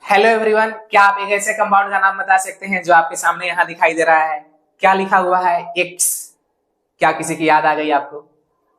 Hello everyone, क्या आप एक ऐसे कंपाउंड का नाम बता सकते हैं जो आपके सामने यहाँ दिखाई दे रहा है? क्या लिखा हुआ है? एक्स। क्या किसी की याद आ गई आपको?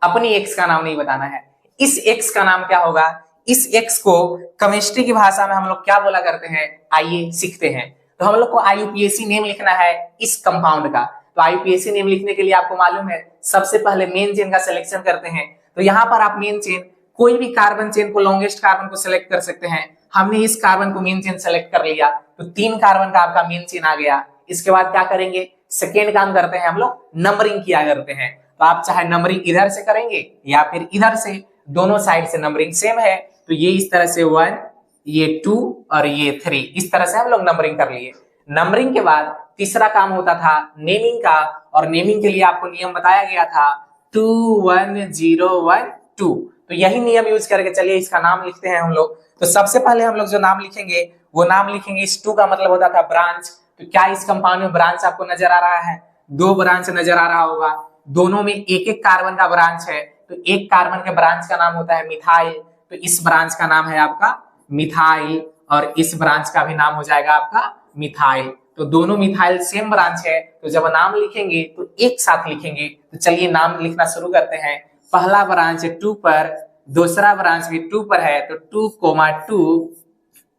अपनी एक्स का नाम नहीं बताना है। इस एक्स का नाम क्या होगा? इस एक्स को केमिस्ट्री की भाषा में हम लोग क्या बोला करते हैं? आइए सीखते हैं। तो हम लोग को आईयूपीएसी नेम लिखना है इस कंपाउंड का। तो आईयूपीएसी नेम लिखने के लिए आपको मालूम है, सबसे पहले मेन चेन का सिलेक्शन करते हैं। तो यहाँ पर आप मेन चेन, कोई भी कार्बन चेन को, लॉन्गेस्ट कार्बन को सिलेक्ट कर सकते हैं। हमने इस कार्बन को मेन चेन सेलेक्ट कर लिया, तो 3 कार्बन का आपका मेन चेन आ गया। इसके बाद क्या करेंगे? सेकेंड काम करते हैं हम लोग, नंबरिंग किया करते हैं। तो आप चाहे नंबरिंग इधर से करेंगे या फिर इधर से, दोनों साइड से नंबरिंग सेम है। तो ये इस तरह से 1, ये 2 और ये 3, इस तरह से हम लोग नंबरिंग कर लिए। नंबरिंग के बाद तीसरा काम होता था नेमिंग का, और नेमिंग के लिए आपको नियम बताया गया था 2 1 0 1 2। तो यही नियम यूज करके चलिए इसका नाम लिखते हैं हम लोग। तो सबसे पहले हम लोग जो नाम लिखेंगे वो नाम लिखेंगे, इस 2 का मतलब होता था ब्रांच। तो क्या इस कंपाउंड में ब्रांच आपको नजर आ रहा है? 2 ब्रांच नजर आ रहा होगा। दोनों में एक एक कार्बन का ब्रांच है, तो एक कार्बन के ब्रांच का नाम होता है मिथाइल। तो इस ब्रांच का नाम है आपका मिथाइल, और इस ब्रांच का भी नाम हो जाएगा आपका मिथाइल। तो दोनों मिथाइल सेम ब्रांच है, तो जब नाम लिखेंगे तो एक साथ लिखेंगे। तो चलिए नाम लिखना शुरू करते हैं। पहला ब्रांच 2 पर, दूसरा ब्रांच भी 2 पर है, तो 2,2,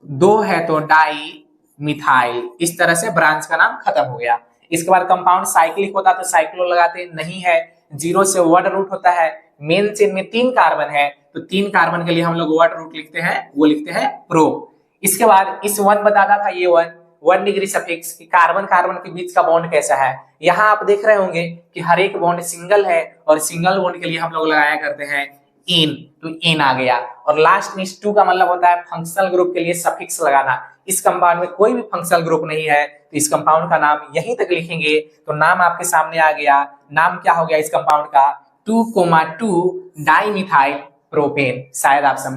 2 है तो डाई मिथाइल। इस तरह से ब्रांच का नाम खत्म हो गया। इसके बाद कंपाउंड साइक्लिक होता तो साइक्लो लगाते, नहीं है। 0 से वर्ड रूट होता है। मेन चेन में 3 कार्बन है, तो 3 कार्बन के लिए हम लोग वर्ड रूट लिखते हैं, वो लिखते हैं प्रो। इसके बाद इस 1 बताता था, ये 1 डिग्री सफिक्स, कि कार्बन कार्बन के बीच का बॉन्ड कैसा है। यहाँ आप देख रहे होंगे कि हर एक बॉन्ड सिंगल है, और सिंगल बॉन्ड के लिए हम लोग लगाया करते हैं इन। तो इन आ गया। और लास्ट में इस 2 का मतलब होता है फंक्शनल ग्रुप के लिए सफिक्स लगाना। इस कंपाउंड में कोई भी फंक्शनल ग्रुप नहीं है, तो इस कंपाउंड का नाम यहीं तक लिखेंगे। तो नाम आपके सामने आ गया। नाम क्या हो गया इस कंपाउंड का? 2,2 डाई मिथाइल प्रोपेन। शायद आप समझे।